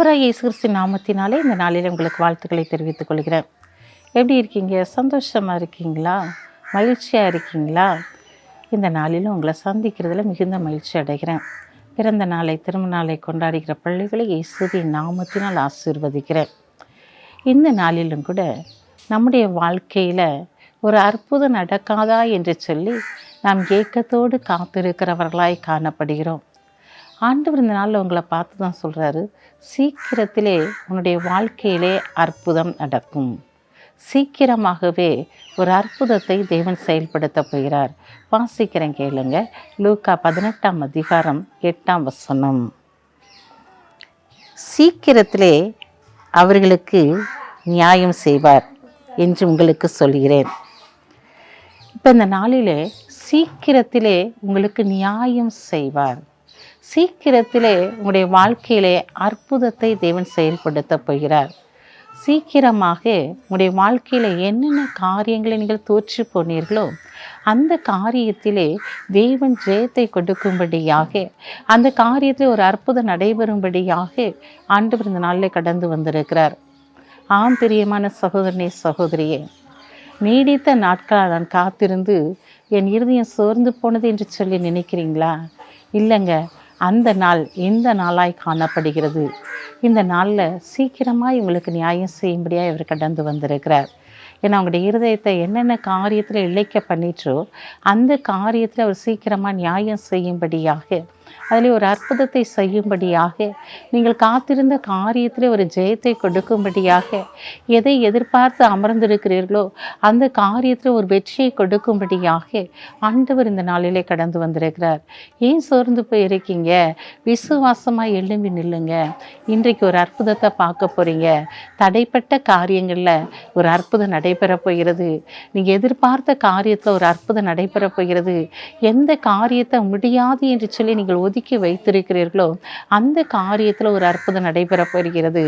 கர்த்தராகிய இயேசு கிறிஸ்துவின் நாமத்தினாலே இந்த நாளில் உங்களுக்கு வாழ்த்துக்களை தெரிவித்துக் கொள்கிறேன். எப்படி இருக்கீங்க? சந்தோஷமாக இருக்கீங்களா? மகிழ்ச்சியாக இருக்கீங்களா? இந்த நாளிலும் உங்களை சந்திக்கிறதுல மிகுந்த மகிழ்ச்சி அடைகிறேன். பிறந்த நாளை திருமண நாளை கொண்டாடுகிற பிள்ளைகளை இயேசுவின் நாமத்தினால் ஆசீர்வதிக்கிறேன். இந்த நாளிலும் கூட நம்முடைய வாழ்க்கையில் ஒரு அற்புதம் நடக்காதா என்று சொல்லி நாம் ஏக்கத்தோடு காத்திருக்கிறவர்களாய் காணப்படுகிறோம். ஆண்டவர் இந்த நாளில் உங்களை பார்த்து தான் சொல்கிறாரு, சீக்கிரத்திலே உன்னுடைய வாழ்க்கையிலே அற்புதம் நடக்கும். சீக்கிரமாகவே ஒரு அற்புதத்தை தேவன் செயல்படுத்த போகிறார். வாசிக்கிறேன் கேளுங்க. லூக்கா 18ஆம் அதிகாரம் 8ஆம் வசனம். சீக்கிரத்திலே அவர்களுக்கு நியாயம் செய்வார் என்று உங்களுக்கு சொல்கிறேன். இப்போ இந்த நாளிலே சீக்கிரத்திலே உங்களுக்கு நியாயம் செய்வார். சீக்கிரத்திலே உங்களுடைய வாழ்க்கையிலே அற்புதத்தை தேவன் செயல்படுத்த போகிறார். சீக்கிரமாக உங்களுடைய வாழ்க்கையில் என்னென்ன காரியங்களை நீங்கள் தோற்று போனீர்களோ அந்த காரியத்திலே தேவன் ஜெயத்தை கொடுக்கும்படியாக, அந்த காரியத்தில் ஒரு அற்புதம் நடைபெறும்படியாக ஆண்டவர் இந்த நாளில் கடந்து வந்திருக்கிறார். ஆம் பிரியமான சகோதரனே சகோதரியே, நீடித்த நாட்களாக நான் காத்திருந்து என் இருதயம் சோர்ந்து போனது என்று சொல்லி நினைக்கிறீங்களா? இல்லைங்க, அந்த நாள் இந்த நாளாய் காணப்படுகிறது. இந்த நாளில் சீக்கிரமாக உங்களுக்கு நியாயம் செய்யும்படியாக இவர் கடந்து வந்திருக்கிறார். ஏன்னா அவங்களுடைய இருதயத்தை என்னென்ன காரியத்தில் இழைக்க பண்ணிட்டோ அந்த காரியத்தில் அவர் சீக்கிரமாக நியாயம் செய்யும்படியாக, அதில் ஒரு அற்புதத்தை செய்யும்படியாக, நீங்கள் காத்திருந்த காரியத்தில் ஒரு ஜெயத்தை கொடுக்கும்படியாக, எதை எதிர்பார்த்து அமர்ந்திருக்கிறீர்களோ அந்த காரியத்தில் ஒரு வெற்றியை கொடுக்கும்படியாக ஆண்டவர் இந்த நாளிலே கடந்து வந்திருக்கிறார். ஏன் சோர்ந்து போயிருக்கீங்க? விசுவாசமாக எழும்பி நில்லுங்க. இன்றைக்கு ஒரு அற்புதத்தை பார்க்க போகிறீங்க. தடைப்பட்ட காரியங்களில் ஒரு அற்புதம் நடைபெற போகிறது. நீங்கள் எதிர்பார்த்த காரியத்தில் ஒரு அற்புதம் நடைபெற போகிறது. எந்த காரியத்தை முடியாது என்று சொல்லி நீங்கள் ஒதுக்கி வைத்திருக்கிறீர்களோ அந்த காரியத்தில் ஒரு அற்புதம் நடைபெற போகிறது.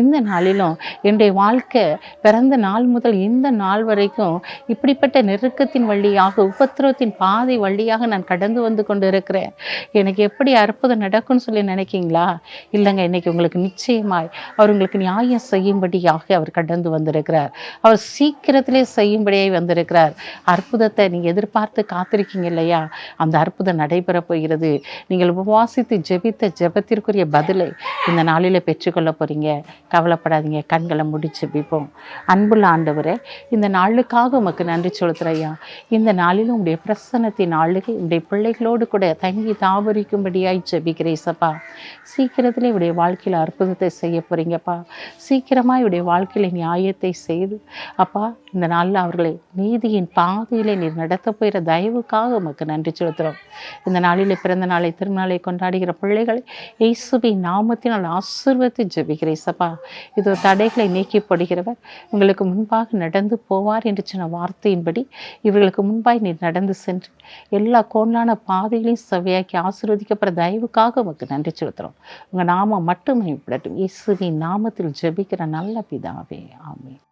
இந்த நாளிலும் என்னுடைய வாழ்க்கை பிறந்த நாள் முதல் இந்த நாள் வரைக்கும் இப்படிப்பட்ட நெருக்கத்தின் வழியாக, உபத்திரவத்தின் பாதை வழியாக நான் கடந்து வந்து கொண்டு இருக்கிறேன். எனக்கு எப்படி அற்புதம் நடக்கும்னு சொல்லி நினைக்கிங்களா? இல்லைங்க, இன்னைக்கு உங்களுக்கு நிச்சயமாய் அவர் உங்களுக்கு நியாயம் செய்யும்படியாக அவர் கடந்து வந்திருக்கிறார். அவர் சீக்கிரத்திலே செய்யும்படியாக வந்திருக்கிறார். அற்புதத்தை நீங்கள் எதிர்பார்த்து காத்திருக்கீங்க இல்லையா? அந்த அற்புதம் நடைபெற போகிறது. நீங்கள் உபவாசித்து ஜெபித்த ஜெபத்திற்குரிய பதிலை இந்த நாளில் பெற்றுக்கொள்ள போகிறீங்க. கவலைப்படாதீங்க. கண்களை முடி ஜெபிப்போம். அன்புள்ள ஆண்டவரே, இந்த நாளுக்காக உமக்கு நன்றி செலுத்துறையா. இந்த நாளிலும் உடைய பிரசன்னத்தின் ஆளுகை உடைய பிள்ளைகளோடு கூட தங்கி தாவரிக்கும்படியாய் ஜெபிக்கிறேசப்பா. சீக்கிரத்திலே உடைய வாழ்க்கையில் அற்புதத்தை செய்ய போகிறீங்கப்பா. சீக்கிரமாக உடைய வாழ்க்கையில் நியாயத்தை செய்து அப்பா இந்த நாளில் அவர்களை நீதியின் பாதையில் நீர் நடத்த போகிற தயவுக்காக உமக்கு நன்றி செலுத்துகிறோம். இந்த நாளில் பிறந்த நாளை திருநாளை கொண்டாடுகிற பிள்ளைகளை இயேசுவின் நாமத்தினால் ஆசீர்வதித்து ஜெபிக்கிறேசப்பா. இதோ தடைகளை நீக்கி போடுகிறவர் உங்களுக்கு முன்பாக நடந்து போவார் என்று சொன்ன வார்த்தையின்படி இவர்களுக்கு முன்பாய் நீர் நடந்து சென்று எல்லா கோணலான பாதைகளையும் செவ்வையாக்கி ஆசீர்வதிக்கப்படுற தயவுக்காக உமக்கு நன்றி செலுத்துகிறோம். உங்கள் நாமம் மட்டும் மேம்படட்டும். இயேசுவின் நாமத்தில் ஜெபிக்கிற நல்ல பிதாவே, ஆமென்.